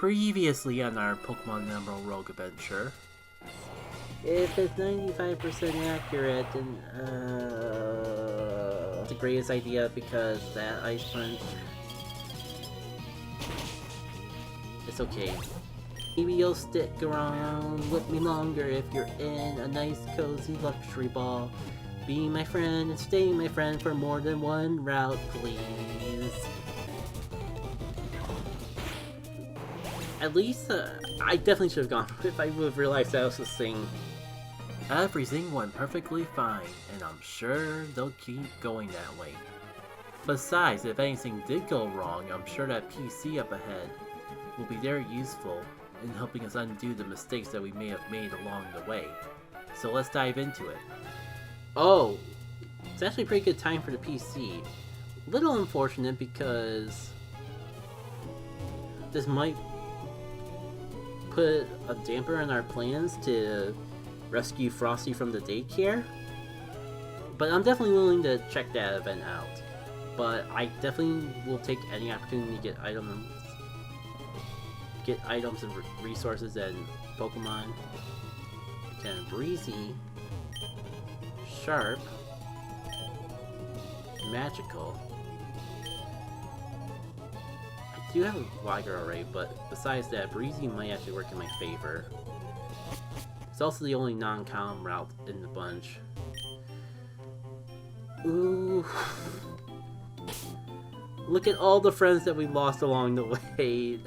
Previously on our Pokemon Emerald Rouge adventure. If it's 95% accurate, then it's the greatest idea because that Ice Punch... It's okay. Maybe you'll stick around with me longer if you're in a nice cozy luxury ball. Be my friend and stay my friend for more than one route, please. At least, I definitely should have gone if I would have realized that was the thing. Everything went perfectly fine, and I'm sure they'll keep going that way. Besides, if anything did go wrong, I'm sure that PC up ahead will be very useful in helping us undo the mistakes that we may have made along the way. So let's dive into it. Oh, it's actually a pretty good time for the PC. Little unfortunate because this might put a damper on our plans to rescue Frosty from the daycare. But I'm definitely willing to check that event out. But I definitely will take any opportunity to get items and resources and Pokemon. Again, Breezy, Sharp, Magical. I do have a Liger already, but besides that, Breezy might actually work in my favor. It's also the only non-common route in the bunch. Ooh. Look at all the friends that we lost along the way. They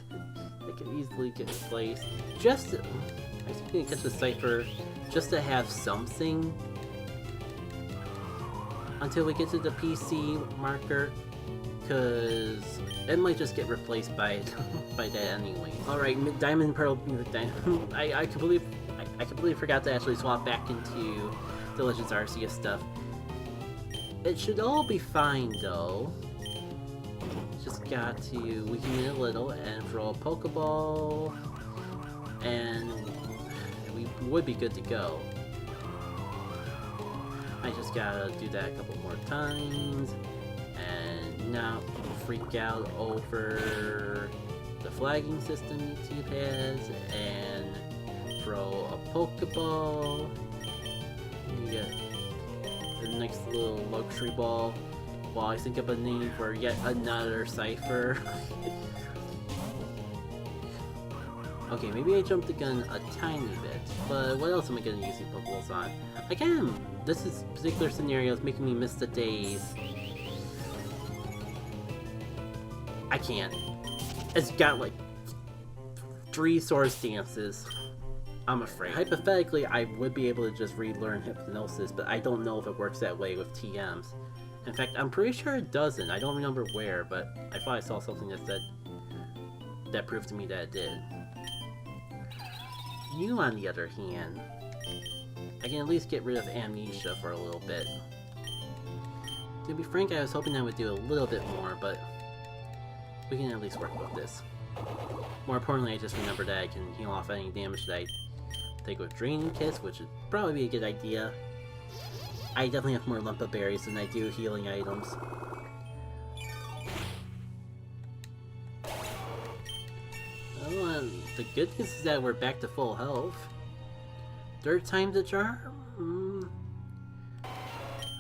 could easily get replaced. Just to, I was gonna catch a Cypher just to have something until we get to the PC marker, cause it might just get replaced by by that anyway. All right, Diamond Pearl. I completely forgot to actually swap back into the Legends Arceus stuff. It should all be fine though. Just got to weaken it a little and throw a Pokeball, and we would be good to go. I just gotta do that a couple more times and not freak out over the flagging system YouTube has, and throw a Pokeball. You get the next little luxury ball while I think of a name for yet another Cypher. Okay, maybe I jumped the gun a tiny bit, but what else am I gonna use these Pokeballs on? Again, this particular scenario is making me miss the days. I can't. It's got like 3 Swords Dances. I'm afraid. Hypothetically, I would be able to just relearn Hypnosis, but I don't know if it works that way with TMs. In fact, I'm pretty sure it doesn't. I don't remember where, but I thought I saw something that said that proved to me that it did. You, on the other hand, I can at least get rid of Amnesia for a little bit. To be frank, I was hoping I would do a little bit more, but we can at least work with this. More importantly, I just remember that I can heal off any damage that I take with Draining Kiss, which would probably be a good idea. I definitely have more Lumpa Berries than I do healing items. Oh, the good news is that we're back to full health. 3rd time's a charm?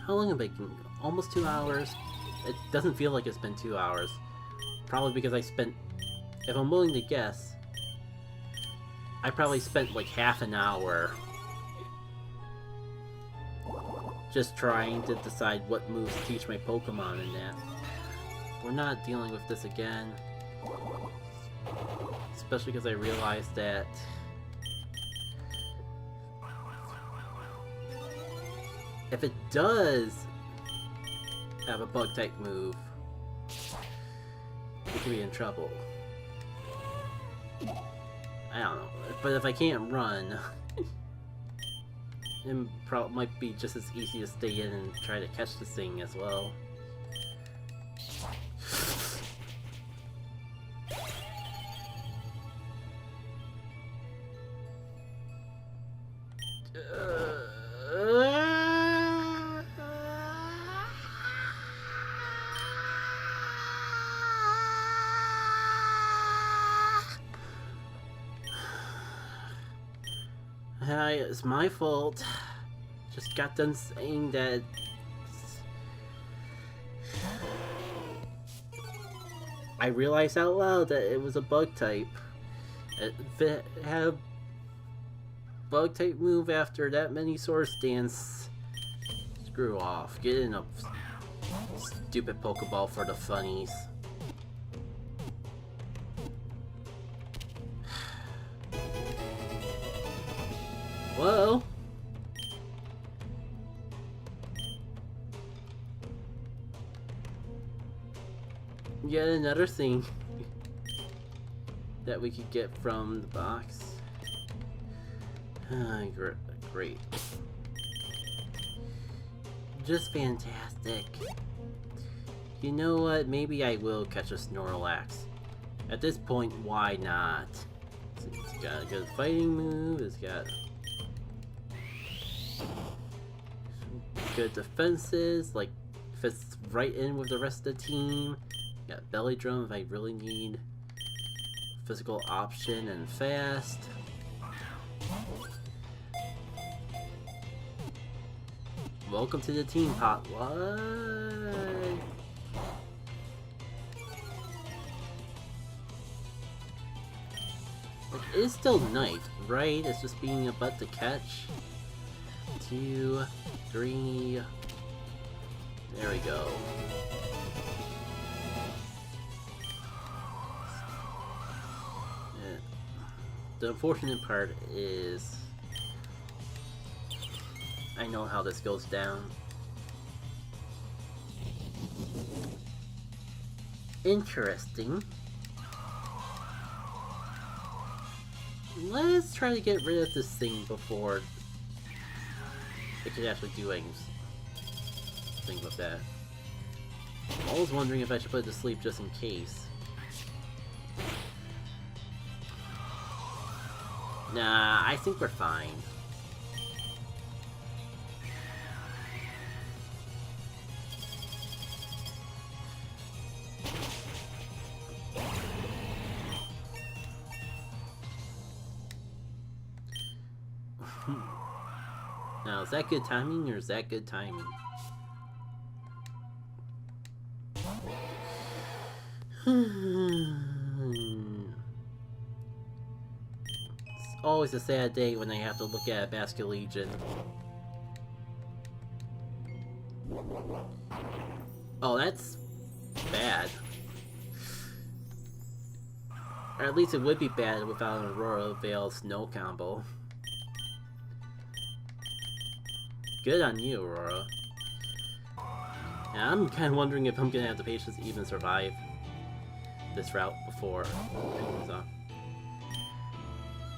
How long have I been? Almost 2 hours? It doesn't feel like it's been 2 hours. Probably because I spent... If I'm willing to guess, I probably spent like half an hour just trying to decide what moves to teach my Pokemon in that. We're not dealing with this again. Especially because I realized that if it does have a Bug-type move, it could be in trouble. I don't know, but if I can't run, it might be just as easy to stay in and try to catch this thing as well. It's my fault. Just got done saying that. I realized out loud that it was a bug type. If it had a bug type move after that many Swords Dance, screw off. Get in a stupid Pokeball for the funnies. Whoa! Yet another thing that we could get from the box. Great. Just fantastic. You know what? Maybe I will catch a Snorlax. At this point, why not? It's got a good fighting move. It's got good defenses. Like, fits right in with the rest of the team. Got Belly Drum if I really need physical option and fast. Welcome to the team, Pot. What? It is still night, right? It's just being a butt to catch. 2, 3. There we go. The unfortunate part is I know how this goes down. Interesting. Let's try to get rid of this thing before it could actually do anything with that. I'm always wondering if I should put it to sleep just in case. Nah, I think we're fine. Now, is that good timing or is that good timing? It's always a sad day when I have to look at a Basket Legion. Oh, that's bad. Or at least it would be bad without an Aurora Veil Snow combo. Good on you, Aurora. Yeah, I'm kind of wondering if I'm gonna have the patience to even survive this route before it goes off.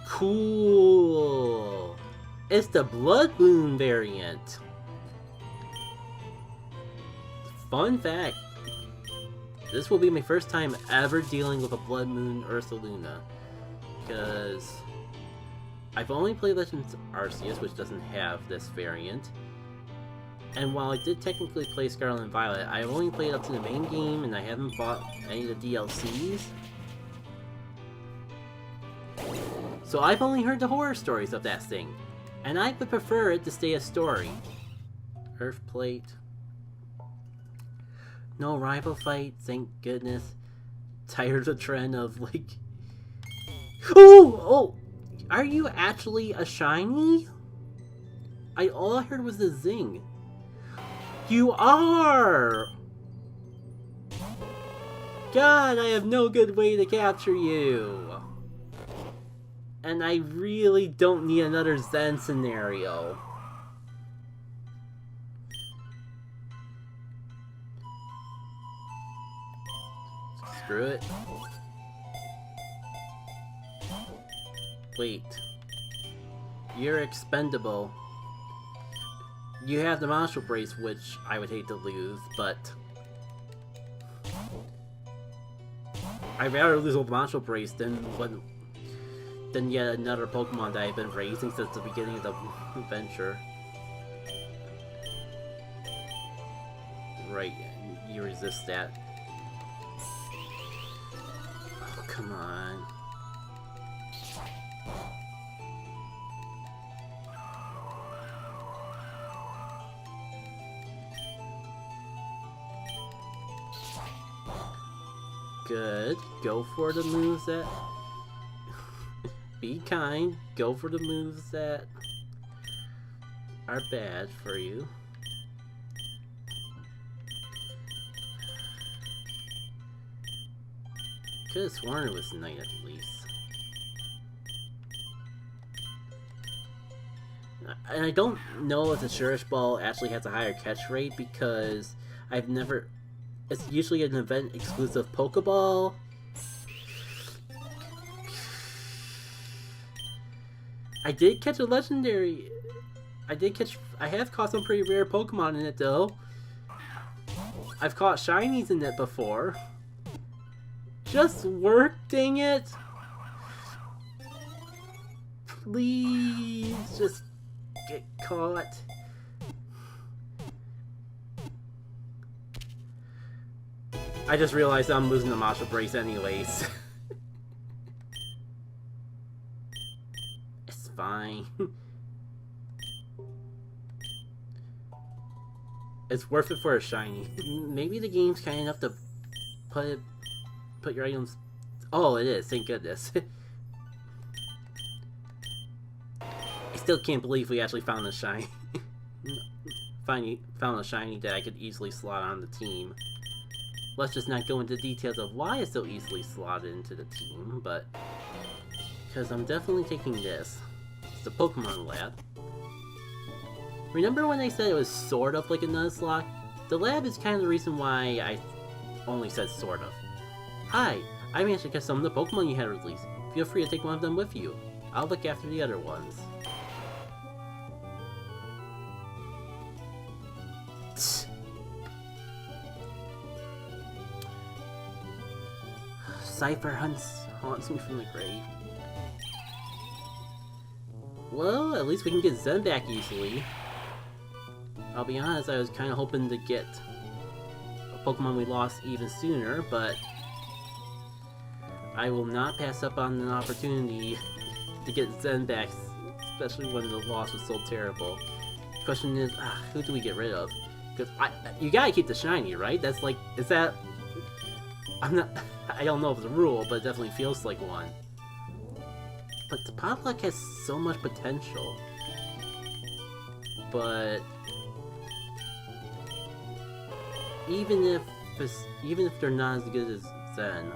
Cool! It's the Blood Moon variant! Fun fact, this will be my first time ever dealing with a Blood Moon Ursaluna, because I've only played Legends Arceus, which doesn't have this variant, and while I did technically play Scarlet and Violet, I only played up to the main game and I haven't bought any of the DLCs. So I've only heard the horror stories of that thing, and I would prefer it to stay a story. Earth Plate. No rival fight, thank goodness. Tired of the trend of like... Oh! Are you actually a shiny? All I heard was the zing. You are! God, I have no good way to capture you. And I really don't need another Zen scenario. Screw it. Wait. You're expendable. You have the Monster Brace, which I would hate to lose, but I'd rather lose a Monster Brace than yet another Pokemon that I've been raising since the beginning of the adventure. Right, you resist that. Oh, come on. Good. Go for the moves that... Be kind. Go for the moves that are bad for you. Could have sworn it was night at least. And I don't know if the Cherish Ball actually has a higher catch rate because I've never... It's usually an event exclusive Pokeball. I did catch a legendary. I have caught some pretty rare Pokemon in it though. I've caught shinies in it before. Just work, dang it! Please, just get caught. I just realized I'm losing the Masha Brace anyways. It's fine. It's worth it for a shiny. Maybe the game's kind enough to put your items... Oh, it is, thank goodness. I still can't believe we actually found a shiny. Found a shiny that I could easily slot on the team. Let's just not go into details of why it's so easily slotted into the team, but... Because I'm definitely taking this. It's the Pokemon Lab. Remember when I said it was sort of like a Nuzlocke? The lab is kind of the reason why I only said sort of. Hi, I managed to catch some of the Pokemon you had released. Feel free to take one of them with you. I'll look after the other ones. Cypher haunts me from the grave. Well, at least we can get Zen back easily. I'll be honest, I was kind of hoping to get a Pokemon we lost even sooner, but I will not pass up on an opportunity to get Zen back, especially when the loss was so terrible. The question is, who do we get rid of? Because you gotta keep the shiny, right? That's like, is that... I don't know if it's a rule, but it definitely feels like one. But the Potluck has so much potential. But even if they're not as good as Zen,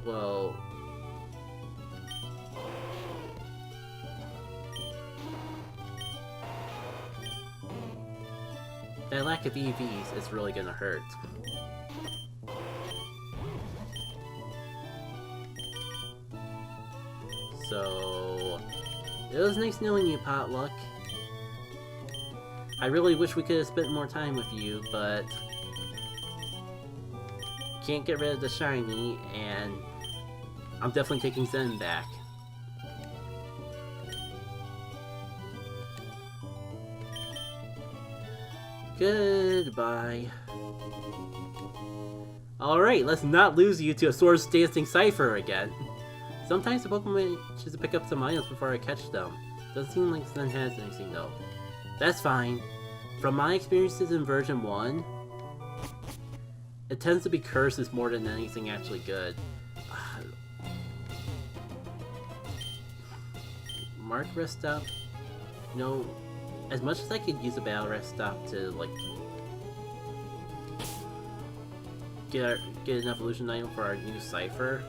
well, that lack of EVs is really gonna hurt. So, it was nice knowing you, Potluck. I really wish we could have spent more time with you, but can't get rid of the shiny, and I'm definitely taking Zen back. Goodbye. Alright, let's not lose you to a Swords Dancing Cypher again. Sometimes the Pokemon choose to pick up some items before I catch them. Doesn't seem like Zen has anything though. That's fine. From my experiences in version 1, it tends to be curses more than anything actually good. Mark rest stop? You know, as much as I could use a battle rest stop to like get an evolution item for our new Cypher,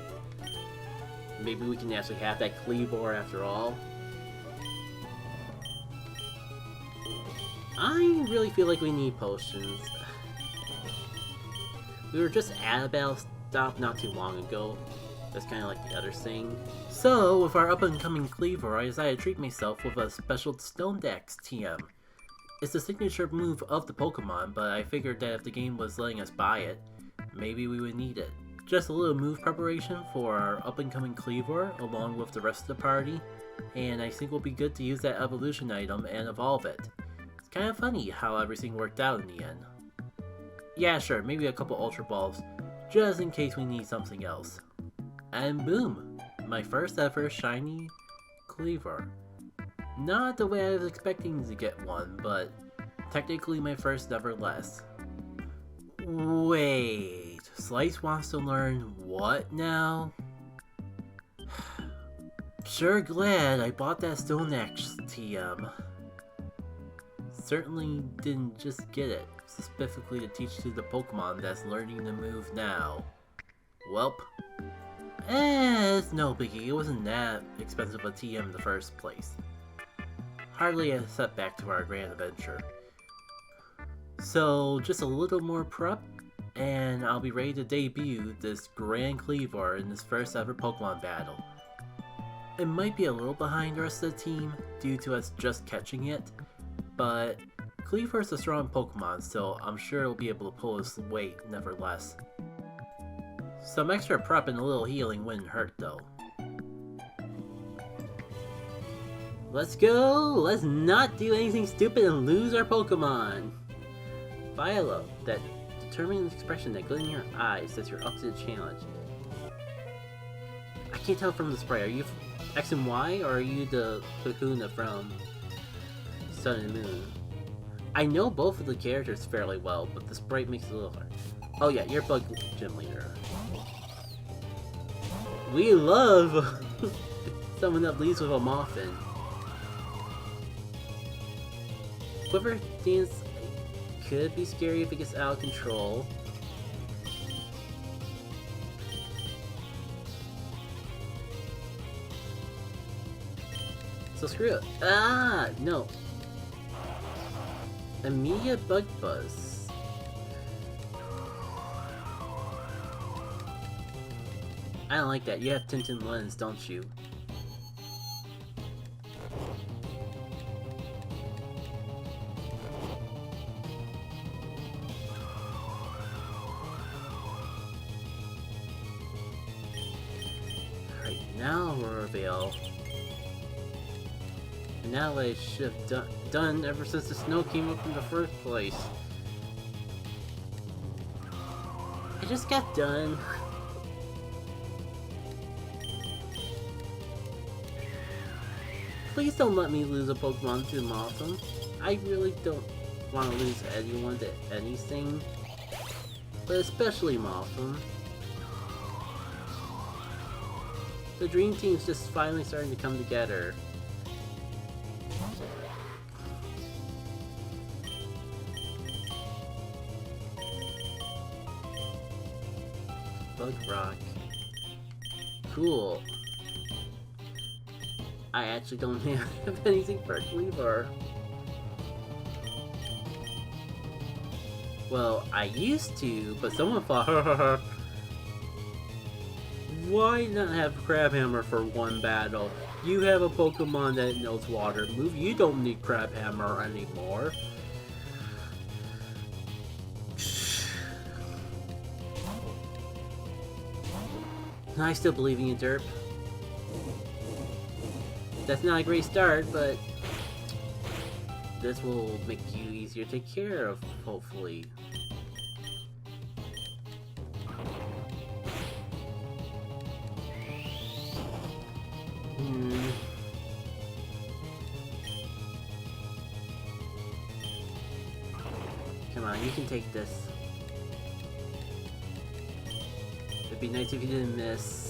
maybe we can actually have that Kleavor after all. I really feel like we need potions. We were just at a battle stop not too long ago. That's kind of like the other thing. So, with our up-and-coming Kleavor, I decided to treat myself with a special Stone Dex TM. It's the signature move of the Pokemon, but I figured that if the game was letting us buy it, maybe we would need it. Just a little move preparation for our up-and-coming Kleavor, along with the rest of the party, and I think we'll be good to use that evolution item and evolve it. It's kind of funny how everything worked out in the end. Yeah, sure, maybe a couple Ultra Balls, just in case we need something else. And boom! My first ever shiny Kleavor. Not the way I was expecting to get one, but Technically my first, nevertheless. Wait, Slice wants to learn what now? Sure glad I bought that Stone Axe TM. Certainly didn't just get it, specifically to teach to the Pokemon that's learning the move now. Welp. It's no biggie, it wasn't that expensive a TM in the first place. Hardly a setback to our grand adventure. So, just a little more prep, and I'll be ready to debut this Grand Cleaver in this first ever Pokemon battle. It might be a little behind the rest of the team, due to us just catching it, but Cleaver's a strong Pokemon, so I'm sure it'll be able to pull its weight nevertheless. Some extra prep and a little healing wouldn't hurt though. Let's go! Let's not do anything stupid and lose our Pokemon! Viola, that determined expression that glitters in your eyes says you're up to the challenge. I can't tell from the sprite, are you X and Y, or are you the Kakuna from Sun and Moon? I know both of the characters fairly well, but the sprite makes it a little hard. Oh yeah, you're Bug Gym Leader. We love someone that leads with a Muffin. Quiver Dance could be scary if it gets out of control. So screw it. Ah, no. Immediate Bug Buzz. I don't like that. You have Tintin Lens, don't you? Alright, now we're reveal. And now what I should have done ever since the snow came up in the first place. I just got done. Please don't let me lose a Pokemon to Mothim. I really don't want to lose anyone to anything, but especially Mothim. The Dream Team's just finally starting to come together. Bug Rock. Cool. I actually don't have anything for Cleaver. Well, I used to, but someone thought, why not have Crabhammer for one battle? You have a Pokemon that knows water move. You don't need Crabhammer anymore. I still believe in you, Derp. That's not a great start, but this will make you easier to take care of, hopefully. Come on, you can take this. It'd be nice if you didn't miss.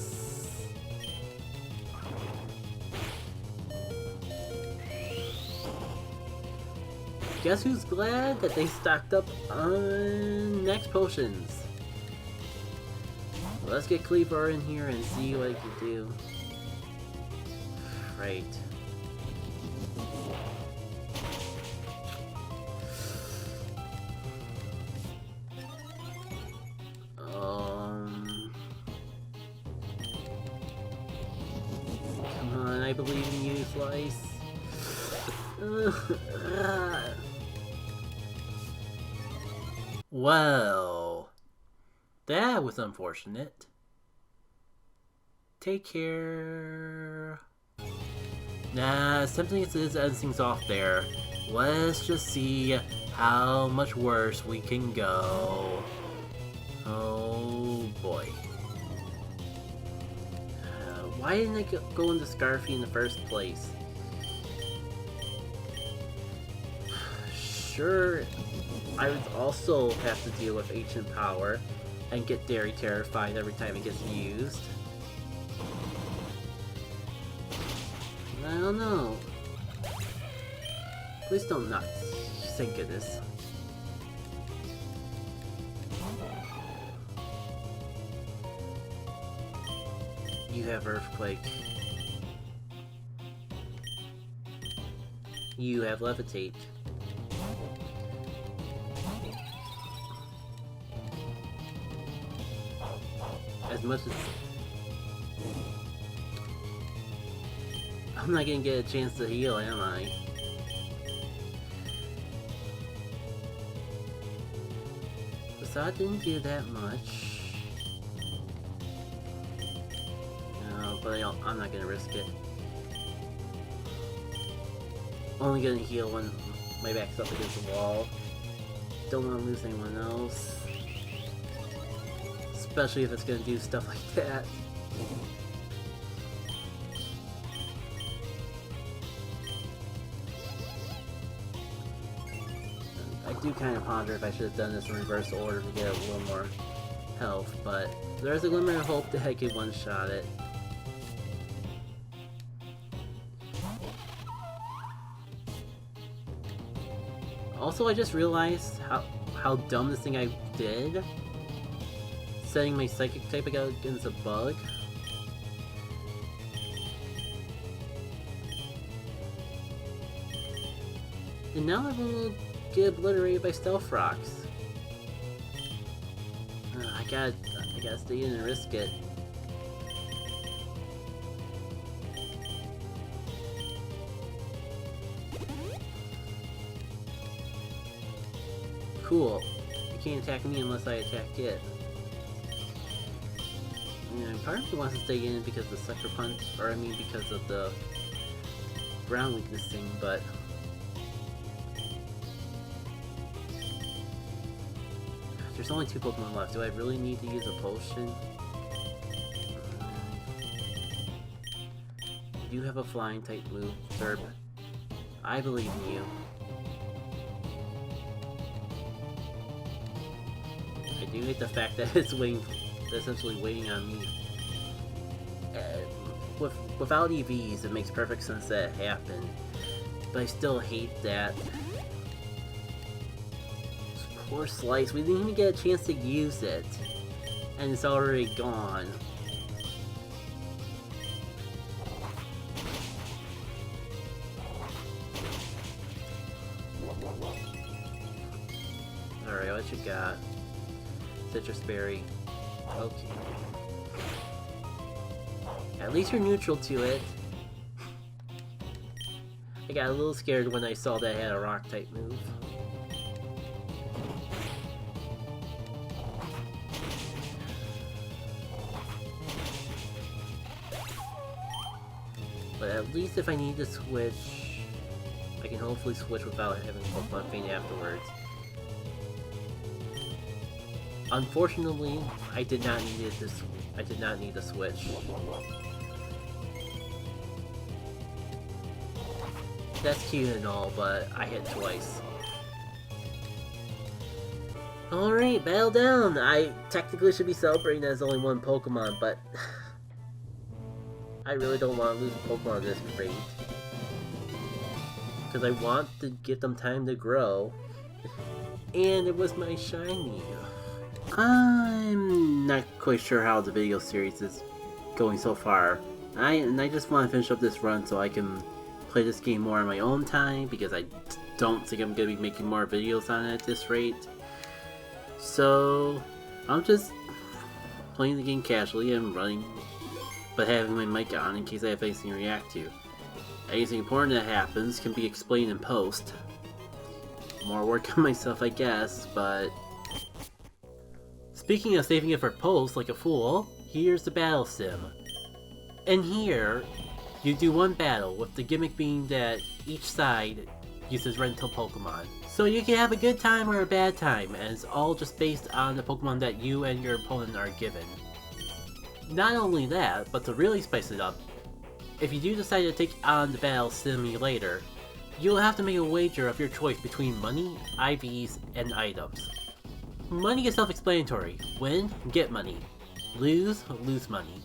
Guess who's glad that they stocked up on next potions? Let's get Cleaver in here and see what it can do. Right. Come on, I believe in you, Slice. Well, that was unfortunate. Take care. Nah, something is ending things off there. Let's just see how much worse we can go. Oh boy. Why didn't I go into Scarfy in the first place? sure I would also have to deal with Ancient Power and get Dairy terrified every time it gets used. I don't know. Please don't not. Thank goodness. You have Earthquake. You have Levitate. As much as... I'm not gonna get a chance to heal, am I? Facade didn't do that much. No, but I'm not gonna risk it. Only gonna heal when my back's up against the wall. Don't want to lose anyone else. Especially if it's gonna do stuff like that. I do kind of ponder if I should have done this in reverse order to get a little more health, but there's a glimmer of hope that I could one-shot it. Also, I just realized how dumb this thing I did. Setting my Psychic type against a bug. And now I'm gonna get obliterated by Stealth Rocks. I gotta stay in and risk it. Cool. You can't attack me unless I attack it. And part of me wants to stay in because of the Sucker Punch, or I mean because of the ground weakness thing, but... There's only 2 Pokemon left. Do I really need to use a potion? You do have a flying type move, Zerb. I believe in you. I do hate the fact that it's essentially waiting on me. Without EVs, it makes perfect sense that it happened, but I still hate that. Poor Slice, we didn't even get a chance to use it, and it's already gone. Alright, what you got? Citrus Berry. Okay. At least you're neutral to it. I got a little scared when I saw that it had a rock type move. But at least if I need to switch, I can hopefully switch without having Pokemon faint afterwards. Unfortunately, I did not need to switch. That's cute and all, but I hit twice. Alright, battle down! I technically should be celebrating that there's only 1 Pokemon, but... I really don't want to lose a Pokemon at this rate. Because I want to give them time to grow. And it was my shiny. I'm not quite sure how the video series is going so far. I just want to finish up this run so I can play this game more on my own time, because I don't think I'm going to be making more videos on it at this rate. So I'm just playing the game casually and running, but having my mic on in case I have anything to react to. Anything important that happens can be explained in post. More work on myself, I guess, but... Speaking of saving it for post like a fool, here's the battle sim. And here, you do 1 battle, with the gimmick being that each side uses rental Pokemon. So you can have a good time or a bad time, and it's all just based on the Pokemon that you and your opponent are given. Not only that, but to really spice it up, if you do decide to take on the battle simulator, You'll have to make a wager of your choice between money, IVs, and items. Money is self-explanatory. Win, get money. Lose, lose money.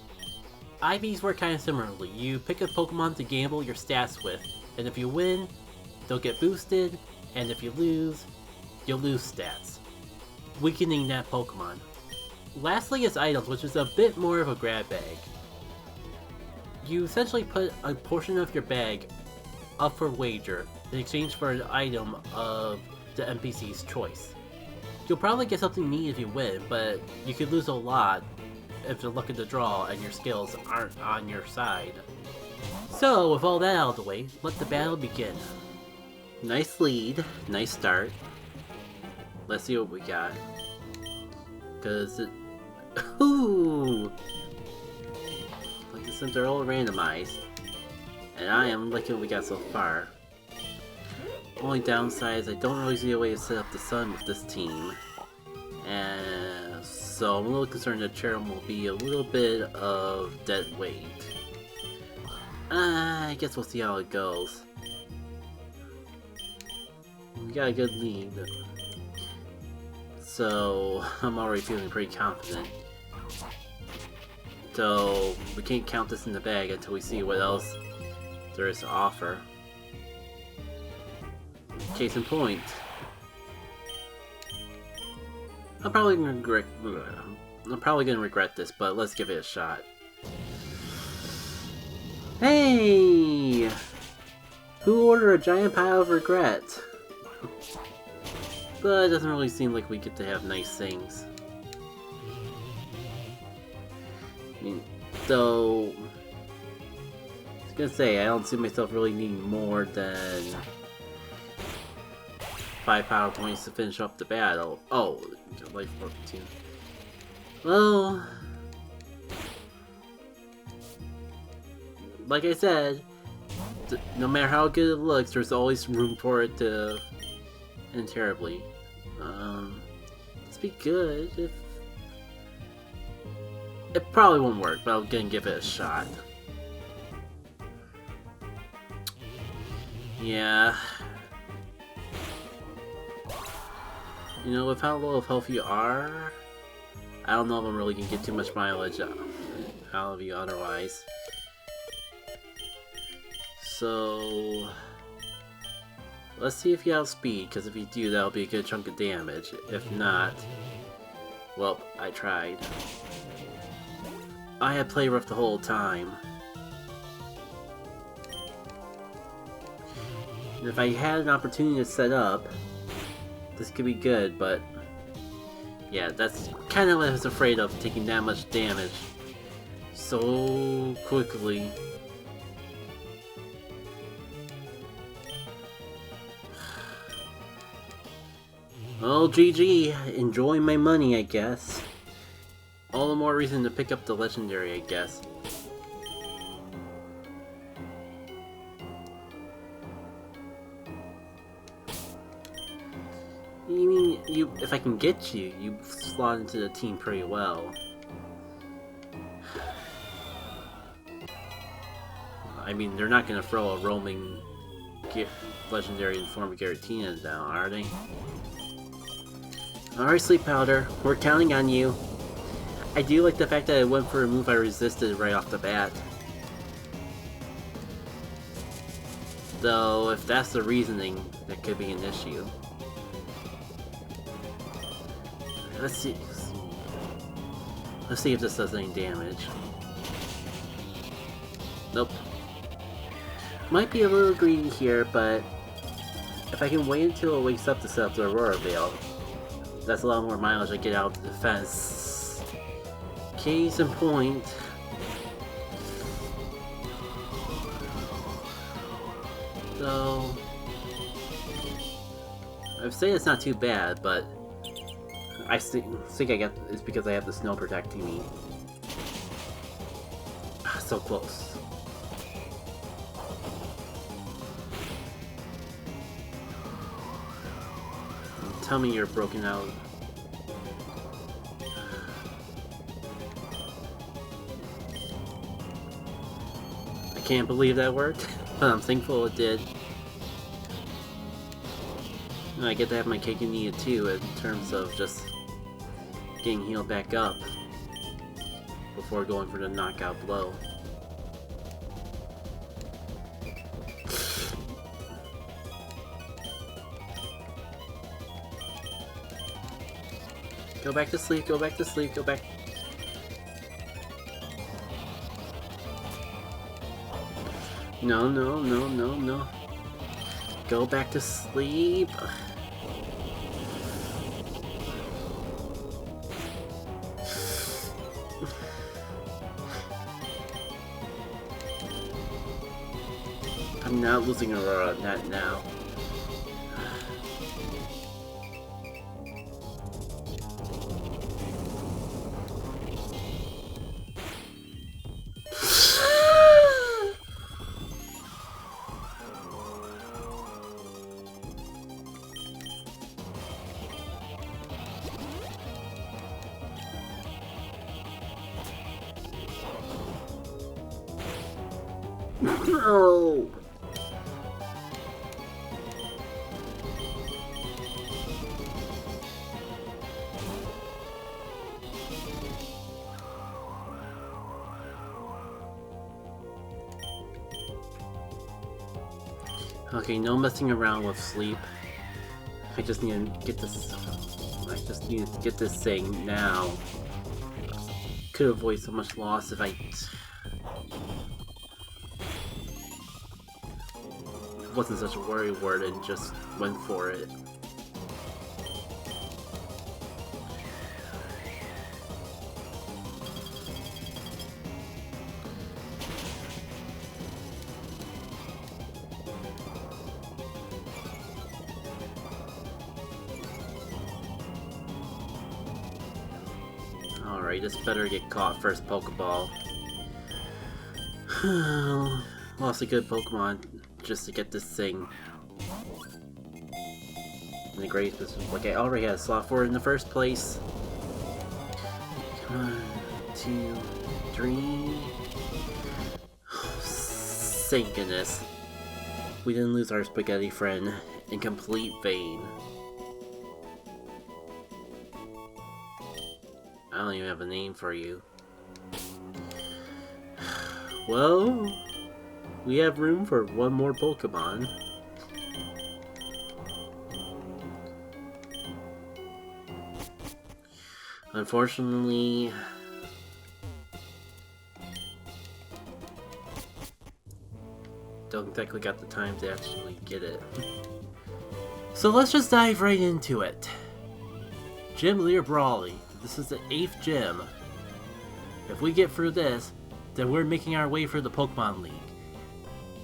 IVs work kind of similarly. You pick a Pokemon to gamble your stats with, and if you win, they'll get boosted, and if you lose, you'll lose stats, weakening that Pokemon. Lastly is items, which is a bit more of a grab bag. You essentially put a portion of your bag up for wager in exchange for an item of the NPC's choice. You'll probably get something neat if you win, but you could lose a lot if the luck of the draw and your skills aren't on your side. So, with all that out of the way, let the battle begin. Nice lead, nice start. Let's see what we got. Cause it... Ooh! Like the since they're all randomized. And I am liking what we got so far. Only downside is I don't really see a way to set up the sun with this team. And so I'm a little concerned that Cheryl will be a little bit of dead weight. I guess we'll see how it goes. We got a good lead. So I'm already feeling pretty confident. So we can't count this in the bag until we see what else there is to offer. Case in point. I'm probably gonna regret this, but let's give it a shot. Hey! Who ordered a giant pile of regret? But it doesn't really seem like we get to have nice things. So... I was gonna say, I don't see myself really needing more than 5 power points to finish up the battle. Oh, life 14. Well... like I said, no matter how good it looks, there's always room for it to end terribly. This be good if... It probably won't work, but I'm gonna give it a shot. Yeah. You know, with how low of health you are, I don't know if I'm really gonna get too much mileage out of you otherwise. So... let's see if you outspeed, because if you do, that'll be a good chunk of damage. If not, well, I tried. I had play rough the whole time. And if I had an opportunity to set up, this could be good, but... yeah, that's kind of what I was afraid of, taking that much damage so quickly. Well, GG. Enjoy my money, I guess. All the more reason to pick up the legendary, I guess. You mean, if I can get you, you slot into the team pretty well. I mean, they're not gonna throw a roaming legendary in the form of Giratina down, are they? Alright, Sleep Powder, we're counting on you. I do like the fact that I went for a move I resisted right off the bat. Though, if that's the reasoning, that could be an issue. Let's see. Let's see if this does any damage. Nope. Might be a little greedy here, but if I can wait until it wakes up to set up the Aurora Veil, that's a lot more mileage I get out of the defense. Case in point. So... I'd say it's not too bad, but I think I get it's because I have the snow protecting me. So close. Tell me you're broken out. I can't believe that worked, but I'm thankful it did. And I get to have my cake and eat it too, in terms of just getting healed back up before going for the knockout blow. Go back to sleep, go back to sleep, go back. No, no, no, no, no. Go back to sleep. I'm not losing Aurora on that now. No! Okay, no messing around with sleep. I just need to get this. I just need to get this thing now. Could avoid so much loss if I wasn't such a worry word and just went for it. Alright, this better get caught first Pokeball. Lost a good Pokemon just to get this thing. And the great position. Like I already had a slot for it in the first place. 1, 2, 3. Thank goodness. We didn't lose our spaghetti friend in complete vain. I don't even have a name for you. Well, we have room for one more Pokemon. Unfortunately, don't exactly got the time to actually get it. So let's just dive right into it. Gym Leader Brawly. This is the 8th gym. If we get through this, then we're making our way for the Pokemon League.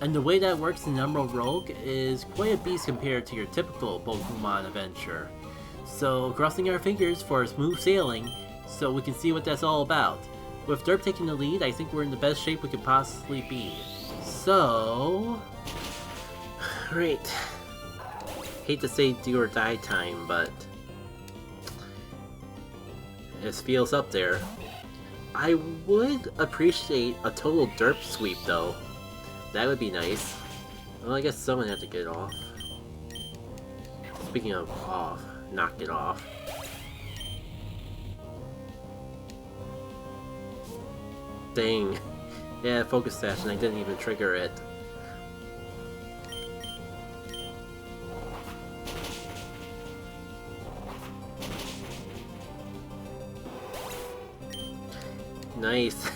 And the way that works in Emerald Rouge is quite a beast compared to your typical Pokemon adventure. So crossing our fingers for a smooth sailing so we can see what that's all about. With Derp taking the lead, I think we're in the best shape we could possibly be. So... Great. Hate to say do or die time, but... this feels up there. I would appreciate a total derp sweep though. That would be nice. Well, I guess someone had to get it off. Speaking of off, knocked it off. Dang. Yeah, focus sash and I didn't even trigger it. Nice.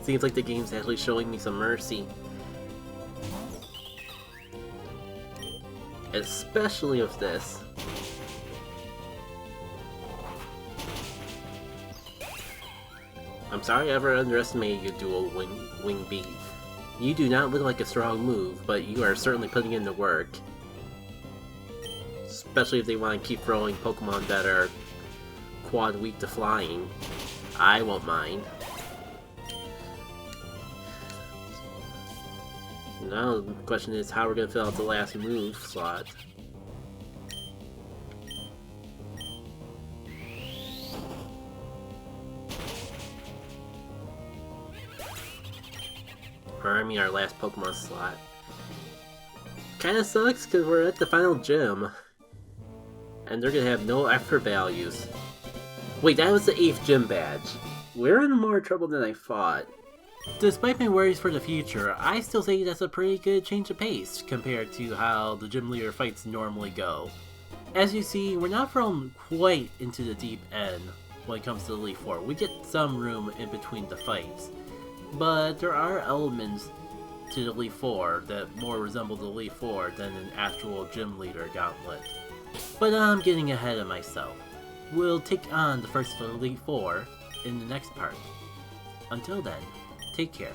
Seems like the game's actually showing me some mercy. Especially with this. I'm sorry I ever underestimated your dual wing beat. You do not look like a strong move, but you are certainly putting in the work. Especially if they want to keep throwing Pokemon that are quad weak to flying. I won't mind. Now the question is how we're gonna fill out the last move slot. Or I mean our last Pokemon slot. Kinda sucks because we're at the final gym. And they're gonna have no effort values. Wait, that was the 8th gym badge. We're in more trouble than I thought. Despite my worries for the future, I still think that's a pretty good change of pace compared to how the gym leader fights normally go. As you see, we're not thrown quite into the deep end when it comes to the Elite Four. We get some room in between the fights, but there are elements to the Elite Four that more resemble the Elite Four than an actual gym leader gauntlet. But I'm getting ahead of myself. We'll take on the first of the Elite Four in the next part. Until then, take care.